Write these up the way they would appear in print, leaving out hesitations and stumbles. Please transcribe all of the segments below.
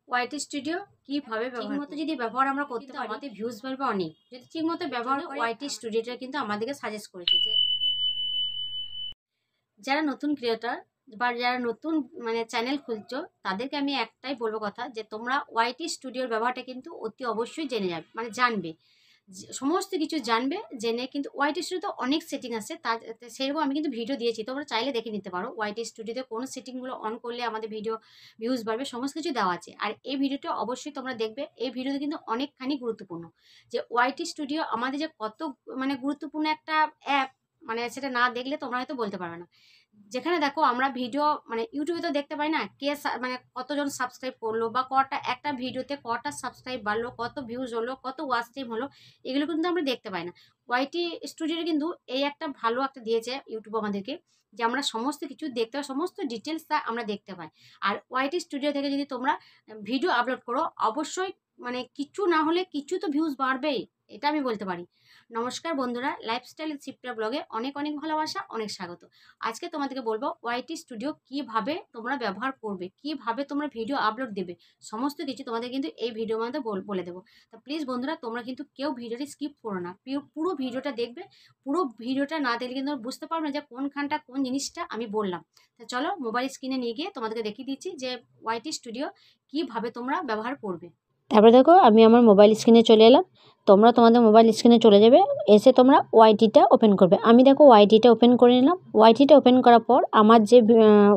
YT studio কিভাবে ঠিকমতো যদি ব্যবহার আমরা করতে পারি আমাদের ভিউজ বাড়বে অনেক। যদি ঠিকমতো ব্যবহার করে ওয়াইটি স্টুডিওটা কিন্তু আমাদেরকে সাজেস্ট করেছে যে যারা নতুন ক্রিয়েটর বা যারা নতুন চ্যানেল খুলছো তাদেরকে আমি একটাই বলবো কথা যে তোমরা ওয়াইটি স্টুডিওর ব্যবহারটা কিন্তু অতি অবশ্যই জেনে যাবে, জানবে, সমস্ত কিছু জানবে। জেনে কিন্তু ওয়াইটি স্টুডিওতে অনেক সেটিং আছে, তার সেরকম আমি কিন্তু ভিডিও দিয়েছি, তোমরা চাইলে দেখে নিতে পারো। ওয়াইটি স্টুডিওতে কোন সেটিংগুলো অন করলে আমাদের ভিডিও ভিউজ বাড়বে সমস্ত কিছু দেওয়া আছে। আর এই ভিডিওটা অবশ্যই তোমরা দেখবে, এই ভিডিওতে কিন্তু অনেকখানি গুরুত্বপূর্ণ যে ওয়াইটি স্টুডিও আমাদের যে কত গুরুত্বপূর্ণ একটা অ্যাপ, সেটা না দেখলে তোমরা হয়তো বলতে পারবে না। যেখানে দেখো আমরা ভিডিও ইউটিউবে তো দেখতে পাই না কে কতজন সাবস্ক্রাইব করলো বা কটা একটা ভিডিওতে কটা সাবস্ক্রাইব বাড়লো, কত ভিউজ হলো, কত ওয়াচ টাইম হলো, এগুলো কিন্তু আমরা দেখতে পাই না। ওয়াইটি স্টুডিও কিন্তু এই একটা ভালো একটা দিয়েছে ইউটিউব আমাদেরকে যে আমরা সমস্ত কিছু দেখতে পাই, সমস্ত ডিটেলসটা আমরা দেখতে পাই। আর ওয়াইটি স্টুডিও থেকে যদি তোমরা ভিডিও আপলোড করো অবশ্যই কিছু না হলে কিছু তো ভিউজ বাড়বেই, এটা আমি বলতে পারি। নমস্কার বন্ধুরা, লাইফস্টাইল শিফটার ব্লগে অনেক অনেক ভালোবাসা, অনেক স্বাগত। আজকে তোমাদেরকে বলবো ওয়াইটি স্টুডিও কিভাবে তোমরা ব্যবহার করবে, কিভাবে তোমরা ভিডিও আপলোড দেবে, সমস্ত কিছু তোমাদের কিন্তু এই ভিডিওর মধ্যে বলে দেবো। তো প্লিজ বন্ধুরা তোমরা কিন্তু কেউ ভিডিওটি স্কিপ করো না, পুরো ভিডিওটা দেখবে। পুরো ভিডিওটা না দেখলে কিন্তু বুঝতে পারবে না যে কোনখানটা কোন জিনিসটা আমি বললাম। তো চলো মোবাইল স্ক্রিনে নিয়ে গিয়ে তোমাদেরকে দেখিয়ে দিচ্ছি যে ওয়াইটি স্টুডিও কিভাবে তোমরা ব্যবহার করবে। তারপরে দেখো আমি আমার মোবাইল স্ক্রিনে চলে এলাম। তোমরা তোমাদের মোবাইল স্ক্রিনে চলে যাবে, এসে তোমরা ওয়াইটিটা ওপেন করবে। আমি দেখো ওয়াইটিটা ওপেন করে নিলাম। ওয়াইটিটা ওপেন করার পর আমার যে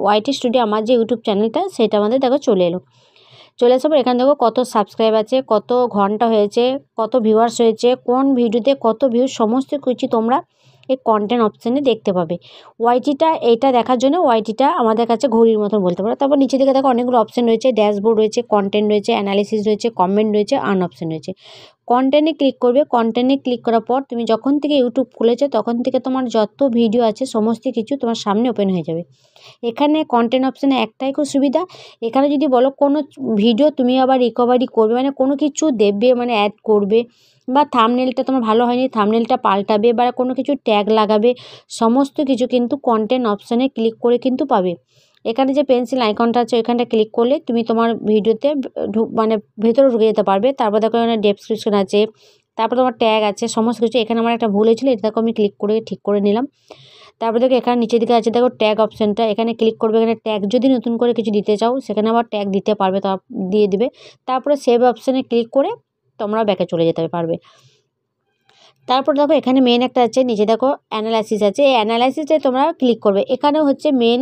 ওয়াইটি স্টুডিও আমার যে ইউটিউব চ্যানেলটা সেটা আমাদের দেখো চলে এলো। চলে আসার পর এখানে দেখো কত সাবস্ক্রাইব আছে, কত ঘন্টা হয়েছে, কত ভিউয়ার্স হয়েছে, কোন ভিডিওতে কত ভিউজ, সমস্ত কিছু তোমরা এই কন্টেন্ট অপশানে দেখতে পাবে। ওয়াইটিটা এইটা দেখার জন্য ওয়াইটিটা আমাদের কাছে ঘড়ির মতন বলতে পারো। তারপর নিচে দিকে দেখো অনেকগুলো অপশান রয়েছে, ড্যাশবোর্ড রয়েছে, কন্টেন্ট রয়েছে, অ্যানালিসিস রয়েছে, কমেন্ট রয়েছে, আর্ন অপশান রয়েছে। কন্টেন্টে ক্লিক করবে। কন্টেন্টে ক্লিক করার পর তুমি যখন থেকে ইউটিউব খুলেছো তখন থেকে তোমার যত ভিডিও আছে সমস্ত কিছু তোমার সামনে ওপেন হয়ে যাবে। এখানে কন্টেন্ট অপশানে একটাই খুব সুবিধা, এখানে যদি বলো কোনো ভিডিও তুমি আবার রিকভারি করবে, কোনো কিছু দেবে, অ্যাড করবে, বা থাম্বনেলটা তোমার ভালো হয়নি থাম্বনেলটা পাল্টাবে, বা কোনো কিছু ট্যাগ লাগাবে, সমস্ত কিছু কিন্তু কন্টেন্ট অপশানে ক্লিক করে কিন্তু পাবে। এখানে যে পেন্সিল আইকনটা আছে ওইখানটা ক্লিক করলে তুমি তোমার ভিডিওতে ভেতরে ঢুকে যেতে পারবে। তারপর দেখো এখানে ডেসক্রিপশন আছে, তারপর তোমার ট্যাগ আছে, সমস্ত কিছু। এখানে আমার একটা ভুল হয়েছিল, এটা দেখো আমি ক্লিক করে ঠিক করে নিলাম। তারপর দেখো এখানে নিচের দিকে আছে দেখো ট্যাগ অপশানটা, এখানে ক্লিক করবে। এখানে ট্যাগ যদি নতুন করে কিছু দিতে চাও সেখানে আবার ট্যাগ দিতে পারবে, তা দিয়ে দিবে। তারপরে সেভ অপশানে ক্লিক করে তোমরা ব্যাকে চলে যেতে পারবে। তারপর দেখো এখানে মেন একটা আছে, নিচে দেখো অ্যানালাইসিস আছে, এই অ্যানালাইসিসে তোমরা ক্লিক করবে। এখানে হচ্ছে মেন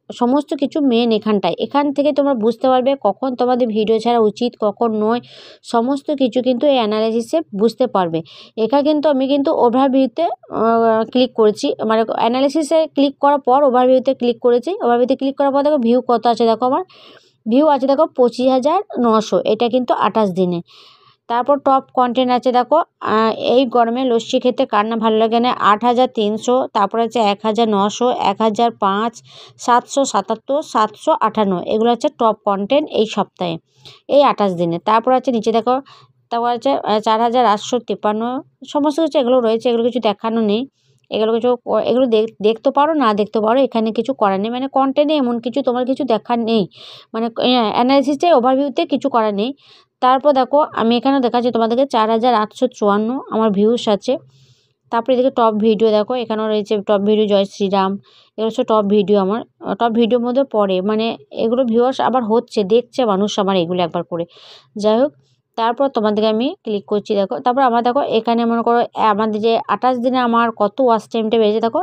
সমস্ত কিছু মেন এখানটায়, এখান থেকে তোমরা বুঝতে পারবে কখন তোমাদের ভিডিও ছাড়া উচিত কখন নয়, সমস্ত কিছু কিন্তু এই অ্যানালাইসিসে বুঝতে পারবে। এখানে কিন্তু আমি কিন্তু ওভারভিউতে ক্লিক করেছি, অ্যানালাইসিসে ক্লিক করার পর ওভারভিউতে ক্লিক করেছি। ওভারভিউতে ক্লিক করার পর দেখো ভিউ কত আছে, দেখো আমার ভিউ আছে দেখো 25,900, এটা কিন্তু 28 দিনে। তারপর টপ কন্টেন্ট আছে দেখো এই গরমে লস্যি খেতে কার না ভালো লাগে না, 8,300, তারপর আছে 1,900, 1,005, 777, 758, এগুলো হচ্ছে টপ কন্টেন্ট এই সপ্তাহে, এই 28 দিনে। তারপর আছে নিচে দেখো, তারপর আছে 4,853, সমস্ত কিছু এগুলো রয়েছে, এগুলো কিছু দেখানো নেই। এগুলো দেখতে পারো না দেখতে পারো, এখানে কিছু করার নেই, কন্টেন্টে এমন কিছু তোমার কিছু দেখার নেই, অ্যানালিসিসে ওভারভিউতে কিছু করার নেই। তারপর দেখো আমি এখানে দেখাচ্ছি তোমাদেরকে 4,854 আমার ভিউস আছে। তারপরে এদিকে টপ ভিডিও দেখো, এখানেও রয়েছে টপ ভিডিও জয় শ্রীরাম, এগুলো হচ্ছে টপ ভিডিও আমার, টপ ভিডিওর মধ্যে পড়ে, এগুলো ভিউয়ার্স আবার হচ্ছে, দেখছে মানুষ আমার এগুলো একবার করে। যাই হোক, তারপর তোমাদেরকে আমি ক্লিক করছি দেখো। তারপর আমার দেখো এখানে মনে করো আমাদের যে 28 দিনে আমার কত ওয়াচ টাইমটা বেড়েছে দেখো,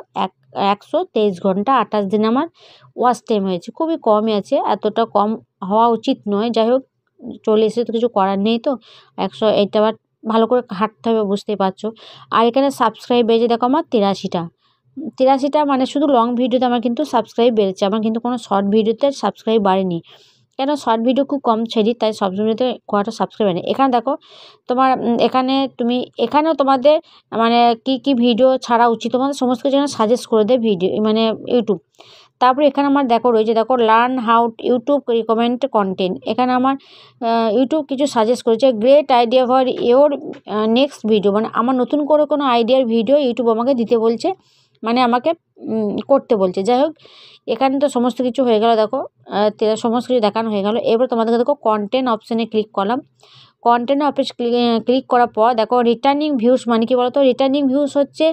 123 ঘন্টা 28 দিনে আমার ওয়াচ টাইম হয়েছে, খুবই কমই আছে, এতটা কম হওয়া উচিত নয়। যাই হোক, চলে এসে তো কিছু করার নেই, তো 100 এটা আবার ভালো করে হাঁটতে হবে, বুঝতেই পারছো। আর এখানে সাবস্ক্রাইব বেড়েছে দেখো আমার 83টা, শুধু লং ভিডিওতে আমার কিন্তু সাবস্ক্রাইব বেড়েছে, আমার কিন্তু কোনো শর্ট ভিডিওতে সাবস্ক্রাইব বাড়েনি, কেন শর্ট ভিডিও খুব কম ছেড়ি, তাই সব ভিডিওতে খুব একটা সাবস্ক্রাইব বাড়েনি। এখানে দেখো তোমার এখানেও তোমাদের কি ভিডিও ছাড়া উচিত তোমাদের সমস্ত কিছু সাজেস্ট করে দেয় ভিডিও ইউটিউব। তারপরে এখানে আমার দেখো রয়েছে দেখো learn how YouTube recommend content, এখানে আমার ইউটিউব কিছু সাজেস্ট করেছে, great idea for your next video, আমার নতুন করে কোনো আইডিয়ার ভিডিও ইউটিউব আমাকে দিতে বলছে, মানে আমাকে করতে বলছে। যাই হোক, এখানে তো সমস্ত কিছু হয়ে গেল। দেখো সমস্ত কিছু দেখানো হয়ে গেল। এবার তোমাদেরকে দেখো কন্টেন্ট অপশানে ক্লিক করলাম। কন্টেন্ট অফিস ক্লিক করার পর দেখো রিটার্নিং ভিউস মানে কি বলতো, রিটার্নিং ভিউস হচ্ছে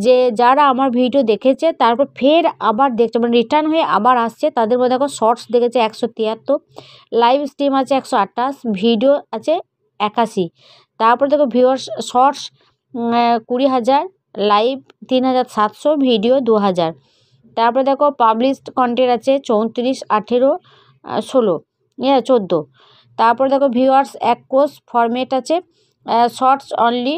যে যারা আমার ভিডিও দেখেছে তারপর ফের আবার দেখছে, মানে রিটার্ন হয়ে আবার আসছে, তাদের মধ্যে দেখো শর্টস দেখেছে 173, লাইভ স্ট্রিম আছে 128, ভিডিও আছে 81, তারপর দেখো ভিউয়ার্স শর্টস 20,000, লাইভ 3,700, ভিডিও 2,000। তারপরে দেখো পাবলিশড কন্টেন্ট আছে 34, 18, 16, 14। তারপরে দেখো ভিউয়ার্স এক কোর্স ফরম্যাট আছে, shorts only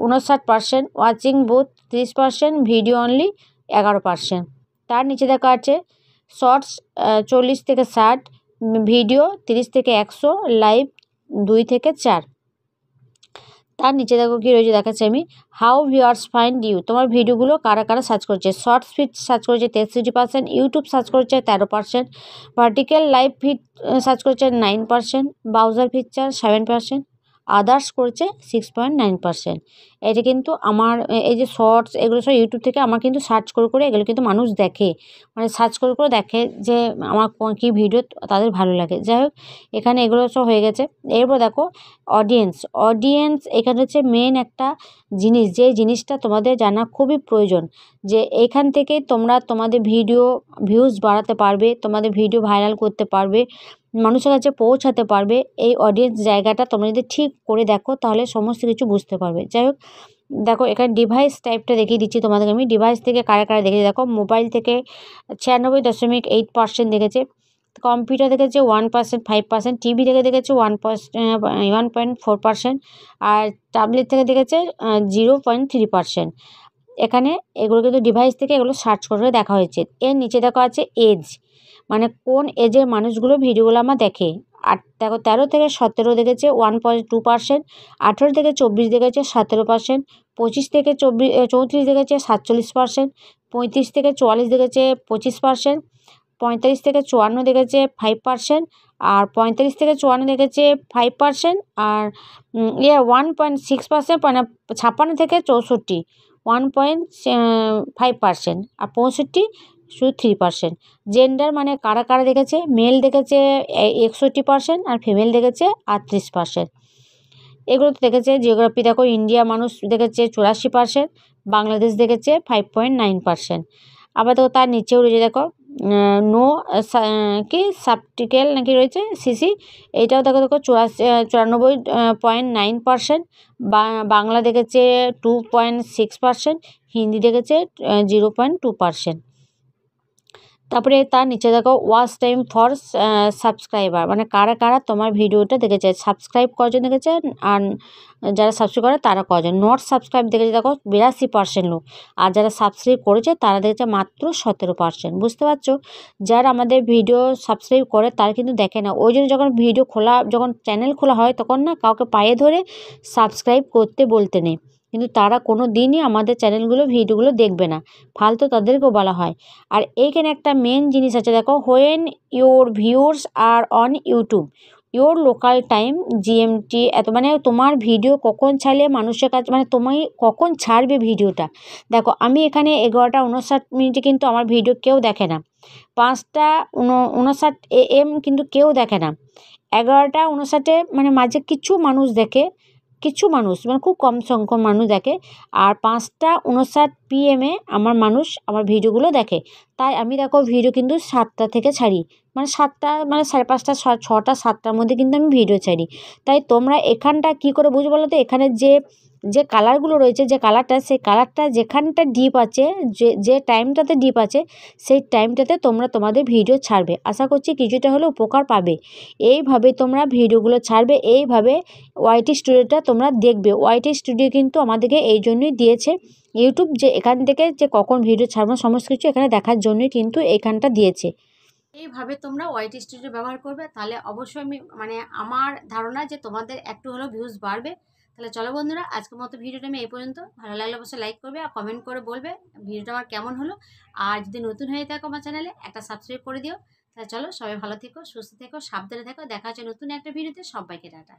59%, watching both 30%, video only 11%। তার নিচে দেখা আছে শর্টস 40 থেকে 60, ভিডিও 30 থেকে 100, লাইভ 2 থেকে 4। তার নিচে দেখো কি রয়েছে দেখাচ্ছি আমি, হাউ ভিউয়ার্স ফাইন্ড ইউ, তোমার ভিডিওগুলো কারা কারা সার্চ করছে। শর্টস ফিড সার্চ করেছে 63%, ইউটিউব সার্চ করেছে 13%, ভার্টিক্যাল লাইভ ফিড সার্চ করেছে 9%, ব্রাউজার ফিচার 7%, আদার্স করেছে 6.9%। এটা কিন্তু আমার এই যে শর্টস এগুলো সব ইউটিউব থেকে আমার কিন্তু সার্চ করে করে এগুলো কিন্তু মানুষ দেখে, মানে সার্চ করে করে দেখে যে আমার কী ভিডিও তাদের ভালো লাগে। যাই হোক, এখানে এগুলো সব হয়ে গেছে। এরপর দেখো অডিয়েন্স এখানে হচ্ছে মেন একটা জিনিস, যে জিনিসটা তোমাদের জানা খুবই প্রয়োজন, যে এখান থেকে তোমরা তোমাদের ভিডিও ভিউজ বাড়াতে পারবে, তোমাদের ভিডিও ভাইরাল করতে পারবে, মানুষের কাছে পৌঁছাতে পারবে। এই অডিয়েন্স জায়গাটা তোমরা যদি ঠিক করে দেখো তাহলে সমস্ত কিছু বুঝতে পারবে। যাই হোক, দেখো এখানে ডিভাইস টাইপটা দেখিয়ে দিচ্ছি তোমাদেরকে আমি। ডিভাইস থেকে কারা কারা দেখেছি দেখো, মোবাইল থেকে 96.8% দেখেছে, কম্পিউটার দেখেছে 1%, 5%, টিভি থেকে দেখেছে 1.4%, আর ট্যাবলেট থেকে দেখেছে 0.3%। এখানে এগুলো কিন্তু ডিভাইস থেকে এগুলো সার্চ করে দেখা হয়েছে। এর নিচে দেখা আছে এজ, মানে কোন এজের মানুষগুলো ভিডিওগুলো আমার দেখে। আর দেখো 13 থেকে 17 দেখেছে 1.2%, 18 থেকে 24 দেখেছে 17%, 25 থেকে 34 দেখেছে 47%, 35 থেকে 44 দেখেছে 25%, 45 থেকে 54 দেখেছে 5%, আর 35 থেকে 54 দেখেছে 5%, আর 1.6%, মানে 56 থেকে 64 1.5%, আর 65 শুধু 3%। জেন্ডার মানে কারা কারা দেখেছে, মেল দেখেছে 61%, আর ফিমেল দেখেছে 38%। এগুলো তো দেখেছে। জিওগ্রাফি দেখো ইন্ডিয়া মানুষ দেখেছে 84%, বাংলাদেশ দেখেছে 5.9%। আবার দেখো তার নিচেও রয়েছে দেখো নো কি সাবটিকেল নাকি রয়েছে সিসি, এইটাও দেখো 94.9%, বাংলা দেখেছে 2.6%, হিন্দি দেখেছে 0.2%। তারপরে তার নিচে দেখো ওয়াচ টাইম ফর সাবস্ক্রাইবার, মানে কারা কারা তোমার ভিডিওটা দেখেছে, সাবস্ক্রাইব কজন দেখেছে, আর যারা সাবস্ক্রাইব করে তারা কজন, নট সাবস্ক্রাইব দেখেছে দেখো 82% লোক, আর যারা সাবস্ক্রাইব করেছে তারা দেখেছে মাত্র 17%। বুঝতে পারছো, যারা আমাদের ভিডিও সাবস্ক্রাইব করে তারা কিন্তু দেখে না। ওই জন্য যখন ভিডিও খোলা, যখন চ্যানেল খোলা হয় তখন না কাউকে পায়ে ধরে সাবস্ক্রাইব করতে বলতে নেই, কিন্তু তারা কোনো দিনই আমাদের চ্যানেলগুলো ভিডিওগুলো দেখবে না, ফালতু তাদেরকেও বলা হয়। আর এইখানে একটা মেন জিনিস আছে দেখো, when your viewers are on YouTube your local time GMT, এত মানে তোমার ভিডিও কখন ছাড়লে মানুষের কাছে, মানে তুমি কখন ছাড়বে ভিডিওটা। দেখো আমি এখানে 11:59 কিন্তু আমার ভিডিও কেউ দেখে না, 5:59 AM কিন্তু কেউ দেখে না, 11:59 মানে মাঝে কিছু মানুষ দেখে, কিছু মানুষ মানে খুব কম সংখ্যক মানুষ দেখে, আর 5:59 PM আমার মানুষ আমার ভিডিওগুলো দেখে। তাই আমি দেখো ভিডিও কিন্তু 7টা থেকে ছাড়ি, মানে 7টা মানে 5:30, 6টা, 7টার মধ্যে কিন্তু আমি ভিডিও ছাড়ি। তাই তোমরা এখানটা কি করে বুঝবো বলো তো, এখানে যে যে কালারগুলো রয়েছে, যে কালারটা, সেই কালারটা যেখানটা ডিপ আছে, যে টাইমটাতে ডিপ আছে সেই টাইমটাতে তোমরা তোমাদের ভিডিও ছাড়বে। আশা করছি কিছুটা হলেও উপকার পাবে। এইভাবে তোমরা ভিডিওগুলো ছাড়বে, এইভাবে ওয়াইটি স্টুডিওটা তোমরা দেখবে। ওয়াইটি স্টুডিও কিন্তু আমাদেরকে এই জন্যই দিয়েছে ইউটিউব, যে এখান থেকে যে কখন ভিডিও ছাড়বো সমস্ত কিছু এখানে দেখার জন্যই কিন্তু এইখানটা দিয়েছে। এইভাবে তোমরা ওয়াইটি স্টুডিও ব্যবহার করবে, তাহলে অবশ্যই আমি মানে আমার ধারণা যে তোমাদের একটু হলেও ভিউজ বাড়বে। তাহলে চলো বন্ধুরা, আজকের মতো ভিডিওটা আমি এই পর্যন্ত। ভালো লাগলে অবশ্যই লাইক করবে আর কমেন্ট করে বলবে ভিডিওটা আমার কেমন হলো। আর যদি নতুন হয়ে থাকো আমার চ্যানেলে একটা সাবস্ক্রাইব করে দিও। তাহলে চলো, সবাই ভালো থেকো, সুস্থ থেকো, সাবধানে থেকো। দেখা হচ্ছে নতুন একটা ভিডিওতে। সবাইকে টাটা।